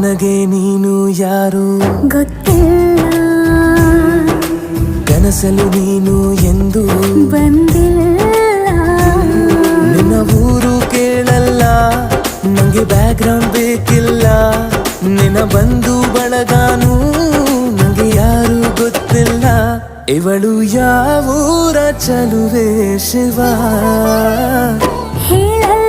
ನನಗೆ ನೀನು ಯಾರು ಗೊತ್ತಿಲ್ಲ, ಕನಸಲು ನೀನು ಎಂದು ಬಂದಿಲ್ಲ. ನಿನ್ನ ಊರು ಕೇಳಲ್ಲ, ನಂಗೆ ಬ್ಯಾಕ್ಗ್ರೌಂಡ್ ಬೇಕಿಲ್ಲ. ನಿನ್ನ ಬಂಧು ಬಳಗಾನು ನಂಗೆ ಯಾರು ಗೊತ್ತಿಲ್ಲ. ಇವಳು ಯಾವೂರ ಚಲುವೆ ಶಿವ ಹೇಳಲ್ಲ